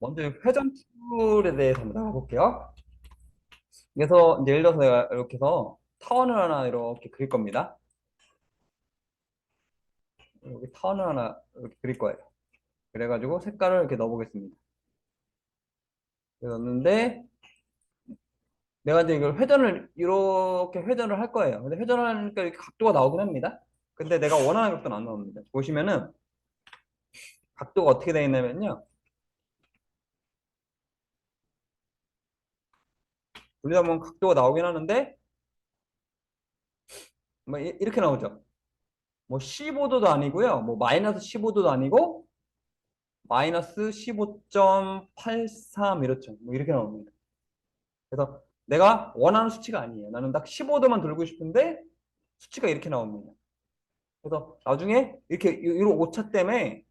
먼저 회전 툴에 대해서 한번 나가볼게요. 그래서 이제 예를 들어서 내가 이렇게 해서 타원을 하나 이렇게 그릴 겁니다. 여기 타원을 하나 이렇게 그릴 거예요. 그래가지고 색깔을 이렇게 넣어보겠습니다. 넣었는데 내가 이제 이걸 회전을 이렇게 회전을 할 거예요. 근데 회전을 하니까 이렇게 각도가 나오긴 합니다. 근데 내가 원하는 각도는 안 나옵니다. 보시면은 각도가 어떻게 되어 있냐면요. 돌리다 보면 각도가 나오긴 하는데 뭐 이렇게 나오죠. 뭐 15도도 아니고요. 뭐 마이너스 15도도 아니고 마이너스 15.83 이렇죠. 뭐 이렇게 나옵니다. 그래서 내가 원하는 수치가 아니에요. 나는 딱 15도만 돌고 싶은데 수치가 이렇게 나옵니다. 그래서 나중에 이렇게 이런 오차 때문에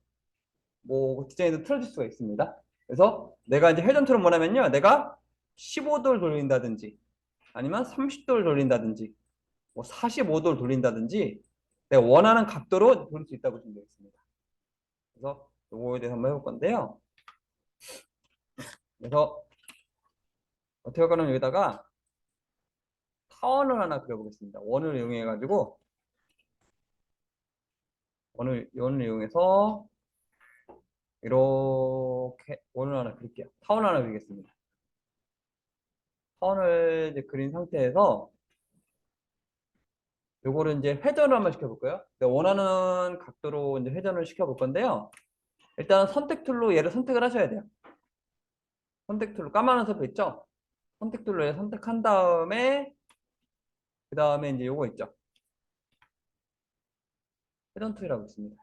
뭐 디자인도 틀어질 수가 있습니다. 그래서 내가 이제 회전툴은 뭐냐면요. 내가 15도를 돌린다든지 아니면 30도를 돌린다든지 뭐 45도를 돌린다든지 내가 원하는 각도로 돌릴 수 있다고 보시면 되겠습니다. 그래서 요거에 대해서 한번 해볼 건데요. 그래서 어떻게 할 거냐면 여기다가 타원을 하나 그려보겠습니다. 원을 이용해 가지고 원을 이용해서 이렇게 원을 하나 그릴게요. 타원 하나 그리겠습니다. 타원을 이제 그린 상태에서 요거를 이제 회전을 한번 시켜볼까요? 내가 원하는 각도로 이제 회전을 시켜볼 건데요. 일단 선택 툴로 얘를 선택을 하셔야 돼요. 선택 툴로 까만색 선택 있죠? 선택 툴로 얘를 선택한 다음에 그 다음에 이제 요거 있죠? 회전 툴이라고 있습니다.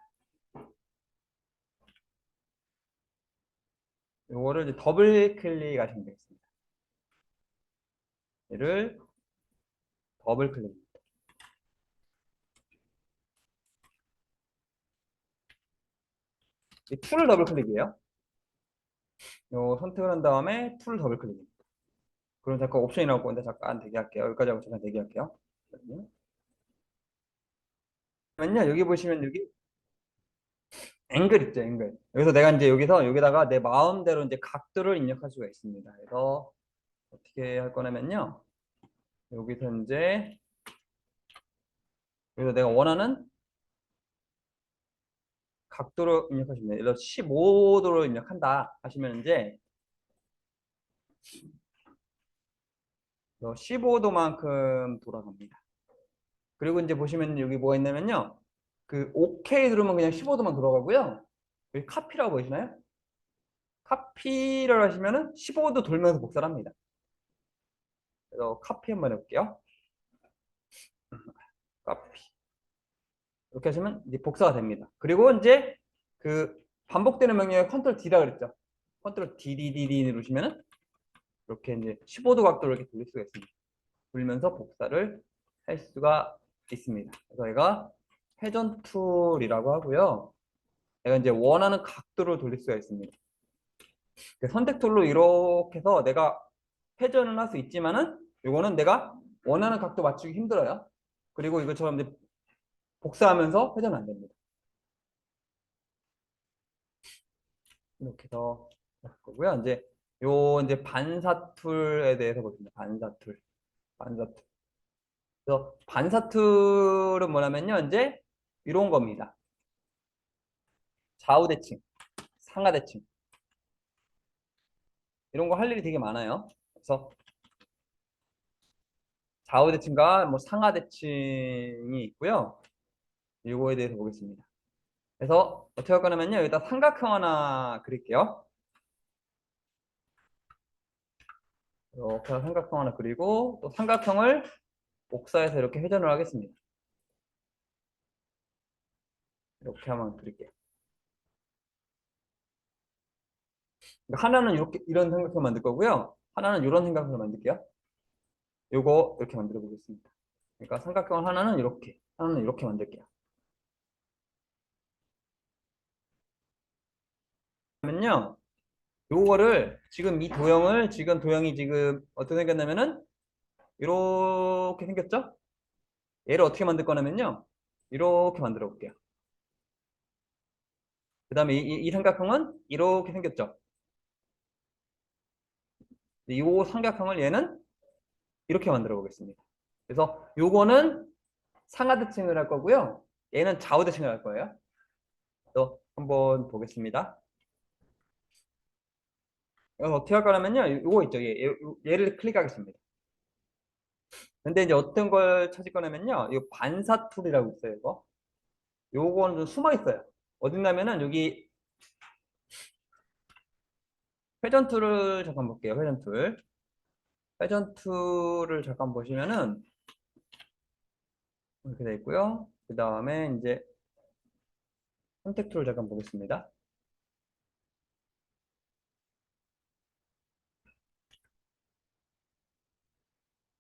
요거를 이제 더블 클릭하시면 되겠습니다. 얘를 더블 클릭. 이 툴을 더블 클릭이에요. 요 선택을 한 다음에 툴을 더블 클릭입니다. 그럼 잠깐 옵션이 나올 건데 잠깐 대기할게요. 여기까지 하고 잠깐 대기할게요. 잠깐만요. 여기 보시면 여기 앵글 있죠, 앵글. 여기서 내가 이제 여기다가 내 마음대로 이제 각도를 입력할 수가 있습니다. 그래서 어떻게 할 거냐면요. 여기서 이제 여기서 내가 원하는 각도로 입력하시면 돼요. 예를 들어 15도로 입력한다 하시면 이제 15도만큼 돌아갑니다. 그리고 이제 보시면 여기 뭐가 있냐면요. 그 OK 누르면 그냥 15도만 돌아가고요. 여기 카피라고 보이시나요? 카피를 하시면은 15도 돌면서 복사를 합니다. 그래서 카피 한번 해볼게요. 카피. 이렇게 하시면 이제 복사가 됩니다. 그리고 이제 그 반복되는 명령에 컨트롤 D라 그랬죠. 컨트롤 DDDD 누르시면은 이렇게 이제 15도 각도로 이렇게 돌릴 수가 있습니다. 돌리면서 복사를 할 수가 있습니다. 그래서 얘가 회전 툴이라고 하고요. 내가 이제 원하는 각도로 돌릴 수가 있습니다. 선택 툴로 이렇게 해서 내가 회전을 할 수 있지만은 이거는 내가 원하는 각도 맞추기 힘들어요. 그리고 이것처럼 이제 복사하면서 회전 안 됩니다. 이렇게 해서 할 거고요. 이제 반사 툴에 대해서 보겠습니다. 반사 툴. 반사 툴. 그래서 반사 툴은 뭐냐면요. 이제 이런 겁니다. 좌우 대칭, 상하 대칭. 이런 거 할 일이 되게 많아요. 그래서 좌우 대칭과 뭐 상하 대칭이 있고요. 이거에 대해서 보겠습니다. 그래서 어떻게 할 거냐면요. 여기다 삼각형 하나 그릴게요. 이렇게 삼각형 하나 그리고 또 삼각형을 복사해서 이렇게 회전을 하겠습니다. 이렇게 한번 그릴게요. 그러니까 하나는 이렇게 이런 삼각형 만들 거고요. 하나는 이런 삼각형을 만들게요. 요거 이렇게 만들어 보겠습니다. 그러니까 삼각형을 하나는 이렇게, 하나는 이렇게 만들게요. 그러면요. 요거를 지금 이 도형을 지금 도형이 지금 어떻게 생겼냐면은 이렇게 생겼죠? 얘를 어떻게 만들 거냐면요. 이렇게 만들어 볼게요. 그 다음에 이 삼각형은 이렇게 생겼죠? 이 삼각형을 얘는 이렇게 만들어 보겠습니다. 그래서 요거는 상하대칭을 할 거고요. 얘는 좌우대칭을 할 거예요. 또 한번 보겠습니다. 어떻게 할 거냐면요. 요거 있죠. 얘를 클릭하겠습니다. 근데 이제 어떤 걸 찾을 거냐면요. 이 반사 툴이라고 있어요. 요거는 좀 숨어 있어요. 어딨냐면은 여기 회전 툴을 잠깐 볼게요. 회전 툴. 회전 툴을 잠깐 보시면은 이렇게 돼 있고요. 그 다음에 이제 선택 툴을 잠깐 보겠습니다.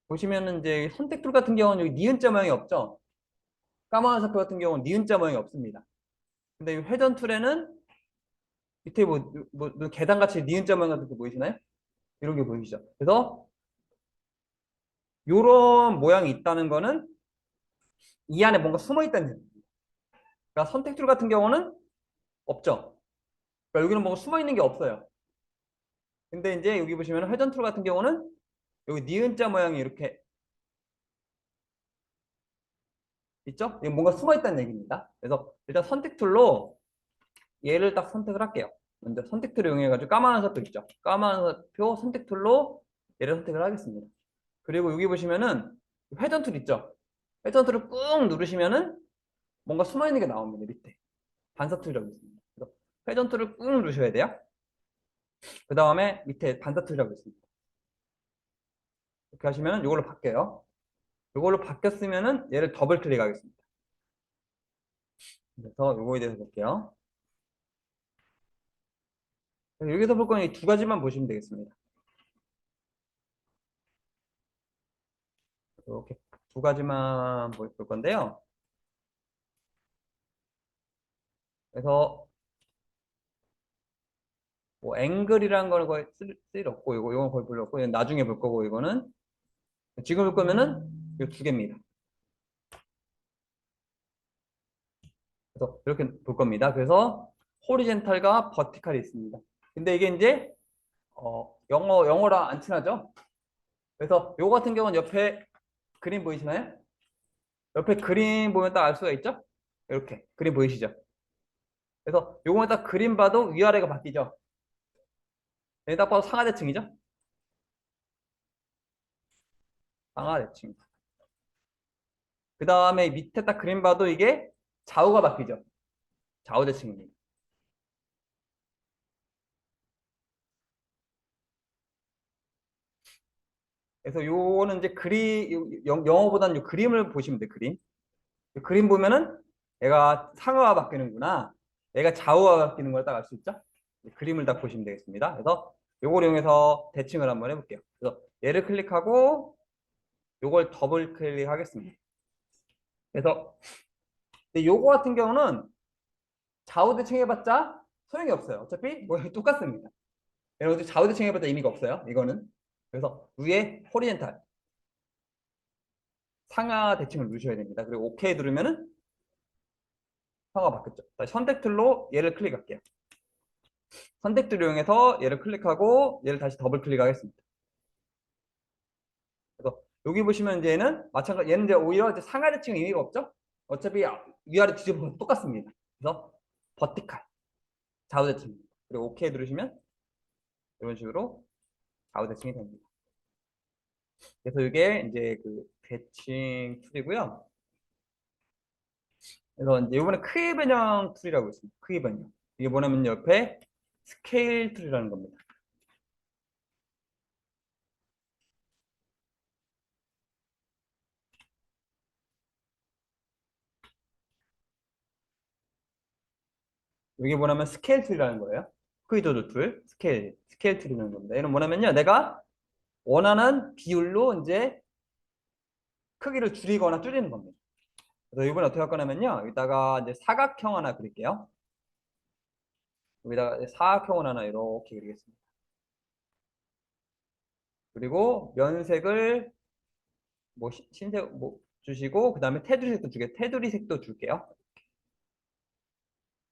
보시면은 이제 선택 툴 같은 경우는 여기 니은자 모양이 없죠. 까마귀 사표 같은 경우는 니은자 모양이 없습니다. 근데 이 회전 툴에는 밑에 뭐 계단 같이 니은자 모양 같은 거 보이시나요? 이런 게 보이시죠? 그래서 이런 모양이 있다는 거는 이 안에 뭔가 숨어 있다는 얘기입니다. 그러니까 선택 툴 같은 경우는 없죠. 그러니까 여기는 뭔가 숨어 있는 게 없어요. 근데 이제 여기 보시면 회전 툴 같은 경우는 여기 니은자 모양이 이렇게 있죠? 이거 뭔가 숨어 있다는 얘기입니다. 그래서 일단 선택 툴로 얘를 딱 선택을 할게요. 먼저 선택 툴을 이용해가지고 까만한 사표 있죠? 까만한 사표 선택 툴로 얘를 선택을 하겠습니다. 그리고 여기 보시면은 회전 툴 있죠? 회전 툴을 꾹 누르시면은 뭔가 숨어 있는 게 나옵니다. 밑에 반사 툴이라고 있습니다. 그래서 회전 툴을 꾹 누르셔야 돼요. 그 다음에 밑에 반사 툴이라고 있습니다. 이렇게 하시면 이걸로 바뀌어요. 이걸로 바뀌었으면은 얘를 더블 클릭하겠습니다. 그래서 이거에 대해서 볼게요. 여기서 볼 거는 이 두 가지만 보시면 되겠습니다. 이렇게 두 가지만 볼 건데요. 그래서 뭐 앵글이라는 걸 거의 쓸 일 없고 이건 거의 별로 없고 이건 나중에 볼 거고 이거는 지금 볼 거면은 이 두 개입니다. 그래서 이렇게 볼 겁니다. 그래서 호리젠탈과 버티칼이 있습니다. 근데 이게 이제 영어랑 안 친하죠? 그래서 요거 같은 경우는 옆에 그림 보이시나요? 옆에 그림 보면 딱 알 수가 있죠? 이렇게 그림 보이시죠? 그래서 요거는 딱 그림 봐도 위아래가 바뀌죠? 얘딱 봐도 상하대칭이죠? 상하대칭. 그 다음에 밑에 딱 그림 봐도 이게 좌우가 바뀌죠? 좌우대칭입니다. 그래서 요거는 이제 영어보다는 요 그림을 보시면 돼요, 그림. 그림 보면은 얘가 상하가 바뀌는구나. 얘가 좌우가 바뀌는 걸 딱 알 수 있죠? 그림을 딱 보시면 되겠습니다. 그래서 요걸 이용해서 대칭을 한번 해볼게요. 그래서 얘를 클릭하고 요걸 더블 클릭하겠습니다. 그래서 근데 요거 같은 경우는 좌우 대칭해봤자 소용이 없어요. 어차피 뭐 똑같습니다. 여러분 좌우 대칭해봤자 의미가 없어요. 이거는. 그래서 위에 호리젠탈 상하 대칭을 누르셔야 됩니다. 그리고 OK 누르면은 상하가 바뀌었죠. 다시 선택 툴로 얘를 클릭할게요. 선택 툴을 이용해서 얘를 클릭하고 얘를 다시 더블 클릭하겠습니다. 그래서 여기 보시면 이제 얘는 마찬가지 얘는 이제 오히려 이제 상하 대칭 의미가 없죠. 어차피 위아래 뒤집으면 똑같습니다. 그래서 버티칼 좌우 대칭 그리고 OK 누르시면 이런 식으로 좌우 대칭이 됩니다. 그래서 이게 이제 그 대칭 툴이고요. 그래서 이제 이번에 크기 변형 툴이라고 있습니다. 크기 변형. 이게 뭐냐면 옆에 스케일 툴이라는 겁니다. 이게 뭐냐면 스케일 툴이라는 거예요. 크기 조절 툴, 스케일 툴이라는 겁니다. 얘는 뭐냐면요. 내가 원하는 비율로 이제 크기를 줄이거나 줄이는 겁니다. 그래서 이번에 어떻게 할 거냐면요. 여기다가 이제 사각형 하나 그릴게요. 여기다가 사각형을 하나 이렇게 그리겠습니다. 그리고 면색을 뭐 흰색 뭐 주시고 그 다음에 테두리 색도 줄게요.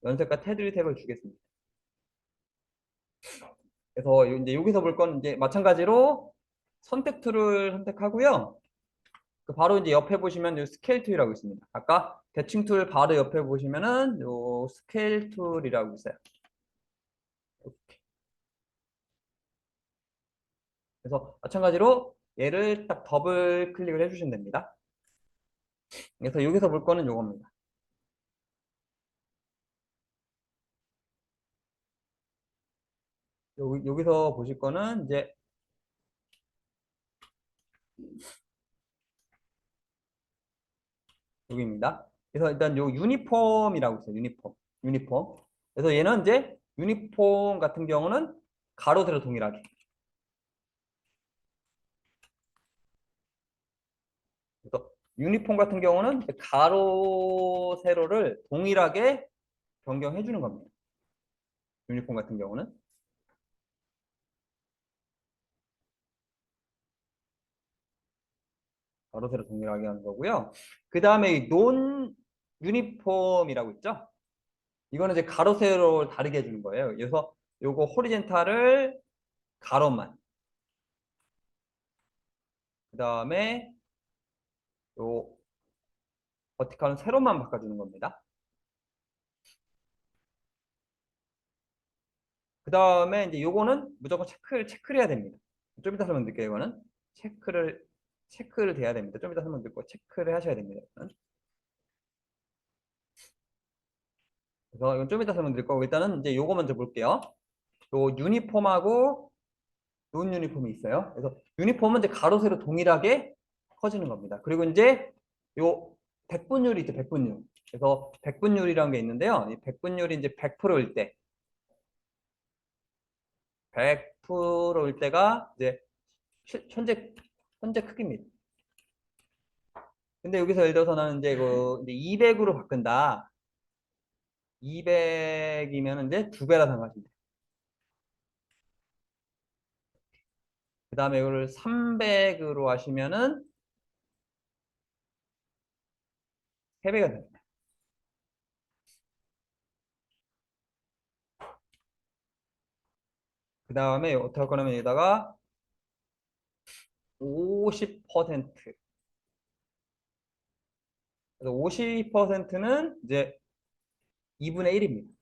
연색과 테두리 색을 주겠습니다. 그래서 이제 여기서 볼 건 이제 마찬가지로 선택 툴을 선택하고요. 그 바로 이제 옆에 보시면 요 스케일 툴이라고 있습니다. 아까 대칭 툴 바로 옆에 보시면은 요 스케일 툴이라고 있어요. 이렇게. 그래서 마찬가지로 얘를 딱 더블 클릭을 해주시면 됩니다. 그래서 여기서 볼 거는 요겁니다. 여기서 보실 거는 이제 여기입니다. 그래서 일단 요 유니폼이라고 있어요. 유니폼. 유니폼. 그래서 얘는 이제 유니폼 같은 경우는 가로 세로 동일하게. 그래서 유니폼 같은 경우는 가로 세로를 동일하게 변경해 주는 겁니다. 유니폼 같은 경우는 가로 세로 동일하게 하는 거고요. 그 다음에 이 논 유니폼이라고 있죠. 이거는 이제 가로 세로를 다르게 해주는 거예요. 그래서 요거 호리젠탈을 가로만, 그 다음에 요 버티컬은 세로만 바꿔주는 겁니다. 그 다음에 이제 요거는 무조건 체크를 해야 됩니다. 좀 이따 설명드릴게요. 이거는 체크를 돼야 됩니다. 좀 이따 설명드릴 체크를 하셔야 됩니다. 이거는. 그래서 이건 좀 이따 설명드릴 거고 일단은 이제 요거 먼저 볼게요. 요 유니폼하고 논 유니폼이 있어요. 그래서 유니폼은 이제 가로 세로 동일하게 커지는 겁니다. 그리고 이제 요 백분율이 있죠. 백분율. 그래서 백분율이라는 게 있는데요. 이 백분율이 이제 100%일 때 100%일 때가 이제 현재 크기입니다. 근데 여기서 예를 들어서 나는 이제 이제 200으로 바꾼다. 200이면 이제 두 배라 생각하시면 돼요. 그 다음에 이거를 300으로 하시면은 3배가 됩니다. 그 다음에 어떻게 할 거냐면 여기다가 50%. 그래서 50%는 이제 2분의 1입니다.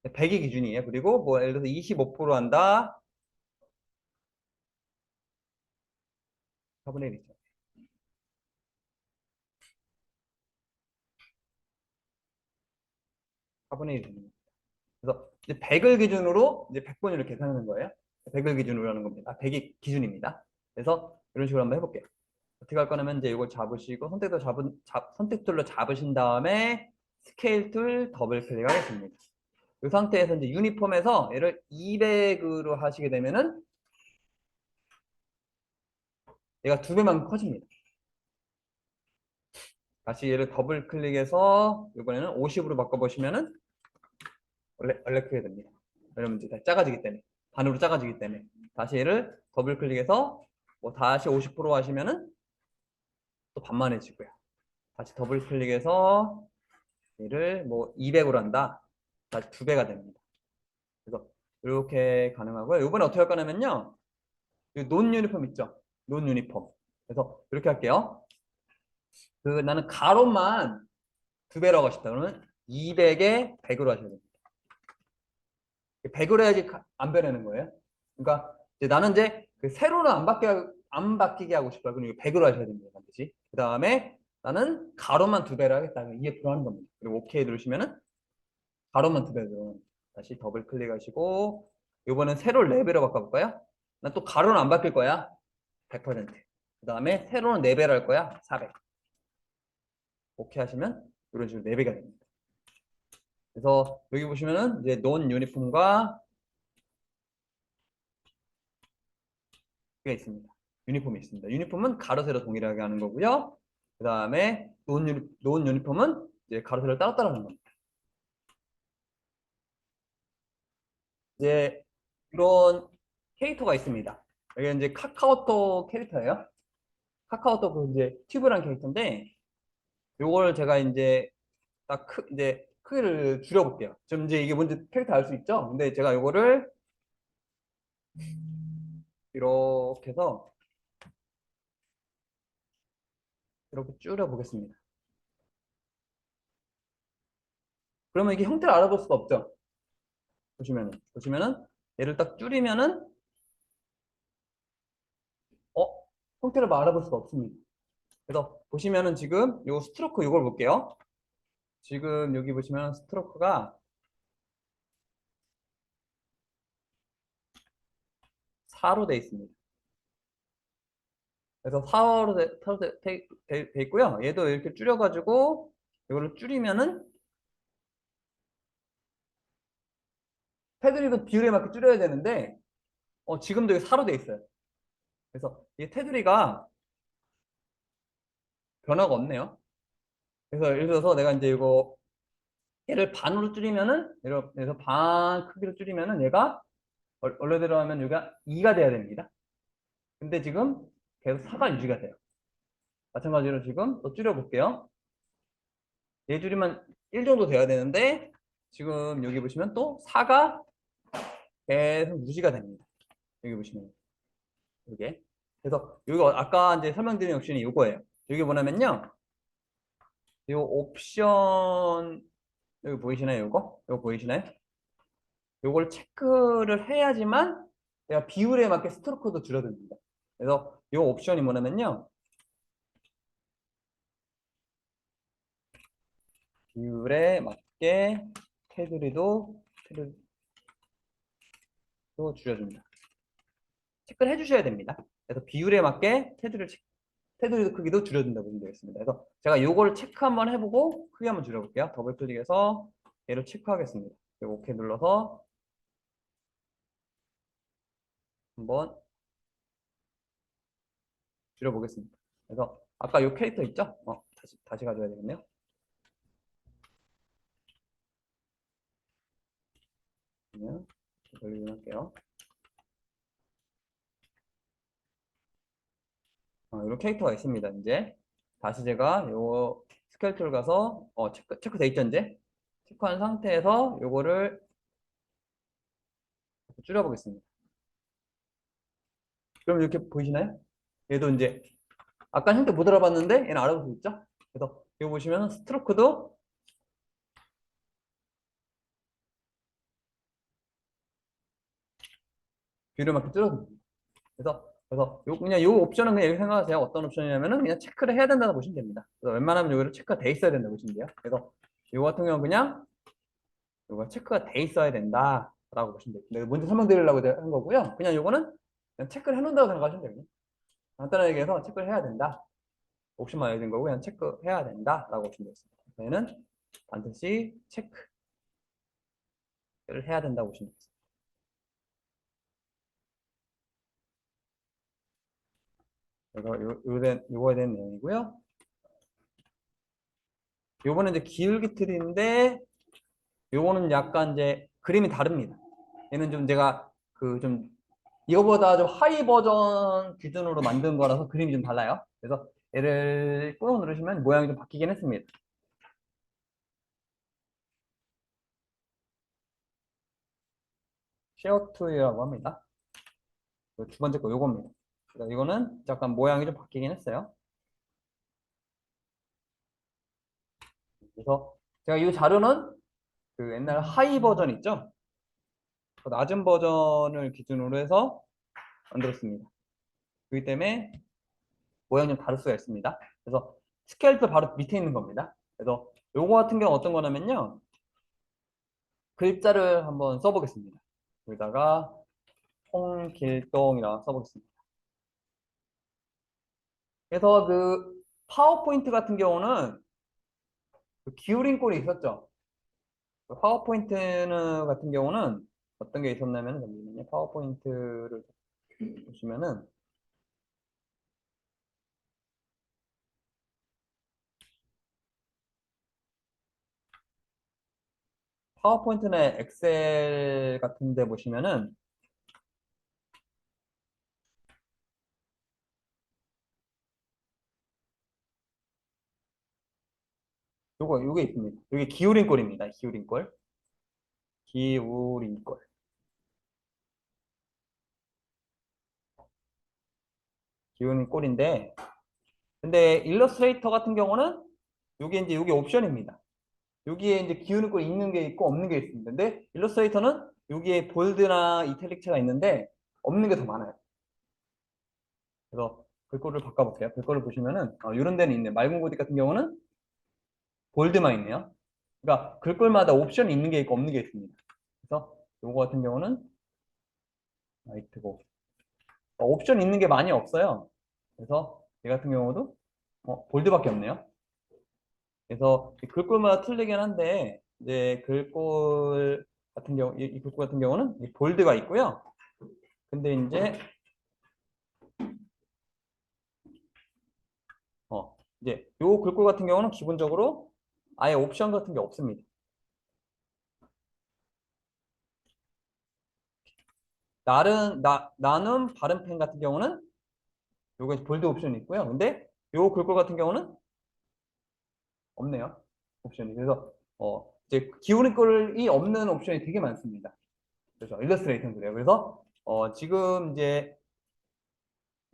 100이 기준이에요. 그리고 뭐 예를 들어서 25% 한다. 4분의 1이죠. 4분의 1이 됩니다. 그래서 이제 100을 기준으로 이제 100번율을 계산하는 거예요. 100을 기준으로 하는 겁니다. 100이 기준입니다. 그래서 이런 식으로 한번 해볼게요. 어떻게 할 거냐면 이제 이걸 잡으시고 선택 툴로 잡으신 다음에 스케일 툴 더블 클릭하겠습니다. 이 상태에서 이제 유니폼에서 얘를 200으로 하시게 되면은 얘가 두 배만큼 커집니다. 다시 얘를 더블 클릭해서 이번에는 50으로 바꿔보시면은 원래 크게 됩니다. 왜냐면 이제 다 작아지기 때문에 반으로 작아지기 때문에 다시 얘를 더블 클릭해서 뭐 다시 50% 하시면은 또 반만해지고요. 다시 더블 클릭해서 얘를 뭐 200으로 한다. 다시 두 배가 됩니다. 그래서 이렇게 가능하고요. 이번에 어떻게 할 거냐면요. 논 유니폼 있죠? 논 유니폼. 그래서 이렇게 할게요. 나는 가로만 두 배라고 하셨다. 그러면 200에 100으로 하셔야 됩니다. 100으로 해야지 안 변하는 거예요. 그러니까 이제 나는 이제 그 세로는 안 바뀌게 하고 싶어요. 그럼 이거 100으로 하셔야 됩니다. 반드시. 그 다음에 나는 가로만 두 배를 하겠다. 2F로 하는 겁니다. 그리고 OK 누르시면은 가로만 두 배로 다시 더블 클릭하시고 이번엔 세로를 4배로 바꿔볼까요? 난 또 가로는 안 바뀔 거야. 100%. 그 다음에 세로는 4배로 할 거야. 400. OK 하시면 이런 식으로 4배가 됩니다. 그래서 여기 보시면은 이제 논 유니폼과 게 있습니다. 유니폼이 있습니다. 유니폼은 가로 세로 동일하게 하는 거고요. 그 다음에 논 유니폼은 이제 가로 세로 따로따로 하는 겁니다. 이제 이런 캐릭터가 있습니다. 여기 이제 카카오톡 캐릭터예요. 카카오톡 이제 튜브란 캐릭터인데 요걸 제가 이제 이제 크기를 줄여볼게요. 지금 이제 이게 뭔지 캐릭터 알 수 있죠? 근데 제가 이거를 이렇게 해서 이렇게 줄여보겠습니다. 그러면 이게 형태를 알아볼 수가 없죠? 보시면은 얘를 딱 줄이면은 어? 형태를 뭐 알아볼 수가 없습니다. 그래서 보시면은 지금 요 스트로크 이걸 볼게요. 지금 여기 보시면 스트로크가 4로 돼 있습니다. 그래서 4로 돼 있고요. 얘도 이렇게 줄여가지고 이거를 줄이면은 테두리도 비율에 맞게 줄여야 되는데 지금도 이게 4로 돼 있어요. 그래서 이 테두리가 변화가 없네요. 그래서 예를 들어서 내가 이제 이거 얘를 반으로 줄이면은 이렇게 해서 반 크기로 줄이면은 얘가 원래대로 하면 여기가 2가 돼야 됩니다. 근데 지금 계속 4가 유지가 돼요. 마찬가지로 지금 또 줄여볼게요. 얘 줄이면 1 정도 돼야 되는데 지금 여기 보시면 또 4가 계속 유지가 됩니다. 여기 보시면 이게 그래서 이거 아까 이제 설명드린 옵션이 이거예요. 이게 뭐냐면요. 이 옵션 여기 보이시나요? 이거 보이시나요? 이걸 체크를 해야지만 내가 비율에 맞게 스트로크도 줄여듭니다. 그래서 이 옵션이 뭐냐면요. 비율에 맞게 테두리도 줄여줍니다. 체크를 해주셔야 됩니다. 그래서 비율에 맞게 테두리 크기도 줄여준다고 보시면 되겠습니다. 그래서 제가 이걸 체크 한번 해보고 크기 한번 줄여볼게요. 더블 클릭해서 얘를 체크하겠습니다. 그리고 OK 눌러서 한번 줄여보겠습니다. 그래서 아까 이 캐릭터 있죠? 다시 가져야 되겠네요. 그러면 돌리긴 할게요. 이런 캐릭터가 있습니다. 이제 다시 제가 요 스케일 툴 가서 체크 돼 있죠 이제 체크한 상태에서 요거를 줄여보겠습니다. 그럼 이렇게 보이시나요? 얘도 이제 아까 형태 못 알아봤는데 얘는 알아볼 수 있죠? 그래서 이거 보시면 스트로크도 뷰를 맞게 줄여줍니다. 그래서 그냥 요 옵션은 그냥 이렇게 생각하세요. 어떤 옵션이냐면은 그냥 체크를 해야 된다고 보시면 됩니다. 그래서 웬만하면 여기로 체크가 돼 있어야 된다고 보시면 돼요. 그래서 요 같은 경우는 그냥 요거 체크가 돼 있어야 된다라고 보시면 돼요. 내가 먼저 설명드리려고 한 거고요. 그냥 요거는 그냥 체크를 해놓는다고 생각하시면 돼요. 간단하게 얘기해서 체크를 해야 된다. 옵션만 알려진 거고 그냥 체크해야 된다라고 보시면 되겠습니다. 저희는 반드시 체크를 해야 된다고 보시면 되겠습니다. 그래서 요거에 대한 내용이고요. 요거는 이제 기울기 틀인데 요거는 약간 이제 그림이 다릅니다. 얘는 좀 제가 좀 이거보다 좀 하이 버전 기준으로 만든 거라서 그림이 좀 달라요. 그래서 얘를 꾹 누르시면 모양이 좀 바뀌긴 했습니다. 쉐어 툴이라고 합니다. 두 번째 거 요겁니다. 그래서 이거는 약간 모양이 좀 바뀌긴 했어요. 그래서 제가 이 자료는 옛날 하이 버전 있죠? 그 낮은 버전을 기준으로 해서 만들었습니다. 그렇기 때문에 모양이 좀 다를 수가 있습니다. 그래서 스케일도 바로 밑에 있는 겁니다. 그래서 요거 같은 경우 어떤 거냐면요. 글자를 한번 써보겠습니다. 여기다가 홍길동이라고 써보겠습니다. 그래서 파워포인트 같은 경우는 기울인 꼴이 있었죠. 파워포인트 같은 경우는 어떤 게 있었냐면 잠시만요. 파워포인트를 보시면은 파워포인트나 엑셀 같은 데 보시면은 요게 있습니다. 요게 기울인 꼴입니다. 기울인 꼴. 기울인 꼴. 기울인 꼴인데, 근데 일러스트레이터 같은 경우는 요게 옵션입니다. 여기에 이제 기울인 꼴 있는 게 있고 없는 게 있습니다. 근데 일러스트레이터는 여기에 볼드나 이탈릭체가 있는데 없는 게 더 많아요. 그래서 글꼴을 바꿔볼게요. 글꼴을 보시면은 이런 데는 있네. 맑은 고딕 같은 경우는 볼드만 있네요. 그러니까 글꼴마다 옵션이 있는 게 있고 없는 게 있습니다. 그래서 요거 같은 경우는 라이트고 옵션 있는 게 많이 없어요. 그래서 얘 같은 경우도 볼드밖에 없네요. 그래서 이 글꼴마다 틀리긴 한데 이제 글꼴 같은 경우 이 글꼴 같은 경우는 이 볼드가 있고요. 근데 이제 요 글꼴 같은 경우는 기본적으로 아예 옵션 같은 게 없습니다. 나는 바른 펜 같은 경우는 요거 볼드 옵션이 있고요. 근데 요 글꼴 같은 경우는 없네요. 옵션이. 그래서 이제 기울인 꼴이 없는 옵션이 되게 많습니다. 그래서 일러스트레이터는 그래요. 그래서 지금 이제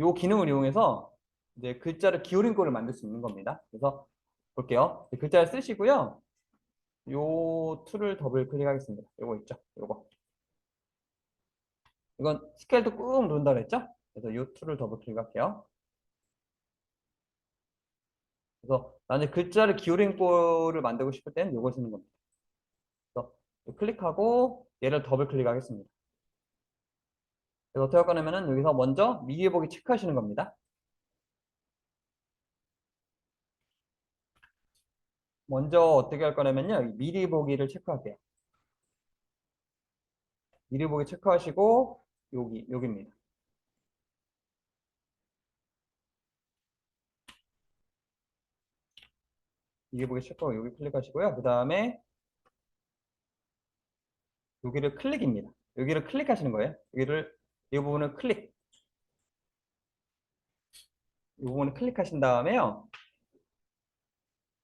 요 기능을 이용해서 이제 글자를 기울인 꼴을 만들 수 있는 겁니다. 그래서 볼게요. 글자를 쓰시고요. 요 툴을 더블 클릭하겠습니다. 요거 있죠? 요거. 이건 스케일도 꾹 누른다 그랬죠? 그래서 요 툴을 더블 클릭할게요. 그래서 나는 글자를 기울인 꼴을 만들고 싶을 때는 요걸 쓰는 겁니다. 그래서 클릭하고 얘를 더블 클릭하겠습니다. 그래서 어떻게 할 거냐면은 여기서 먼저 미리 보기 체크하시는 겁니다. 먼저 어떻게 할 거냐면요. 미리 보기를 체크할게요. 미리 보기 체크하시고 여기입니다. 미리 보기 체크하고 여기 클릭하시고요. 그 다음에 여기를 클릭입니다. 여기를 클릭하시는 거예요. 이 부분을 이 부분을 클릭하신 다음에요.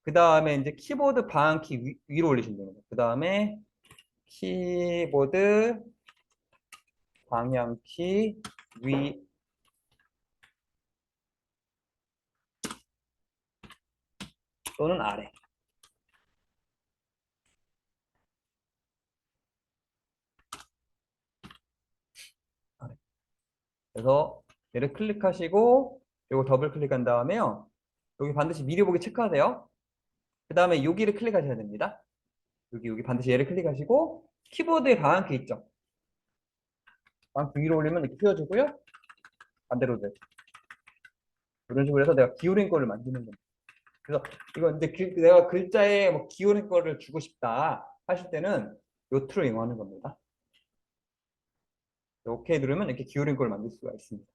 그 다음에 이제 키보드 방향키 위로 올리시면 됩니다. 그 다음에 키보드 방향키 위 또는 아래. 그래서 얘를 클릭하시고 이거 더블 클릭한 다음에요. 여기 반드시 미리 보기 체크하세요. 그 다음에 여기를 클릭하셔야 됩니다. 여기 반드시 얘를 클릭하시고 키보드에 방향키 있죠. 방향키 위로 올리면 이렇게 휘어지고요. 반대로 돼. 이런 식으로 해서 내가 기울인 거를 만드는 겁니다. 그래서 이거 이제 내가 글자에 뭐 기울인 거를 주고 싶다 하실 때는 요 툴을 이용하는 겁니다. 오케이 누르면 이렇게 기울인 걸 만들 수가 있습니다.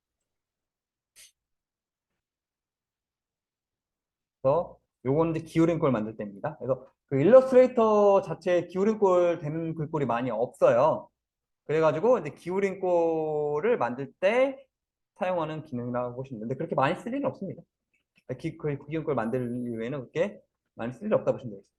그래서 요건 이제 기울인 꼴 만들 때입니다. 그래서 그 일러스트레이터 자체에 기울인 꼴 되는 글꼴이 많이 없어요. 그래가지고 이제 기울인 꼴을 만들 때 사용하는 기능이라고 보시면 되는데 그렇게 많이 쓸 일은 없습니다. 기울인 꼴 만들 이후에는 그렇게 많이 쓸 일 없다 보시면 되겠습니다.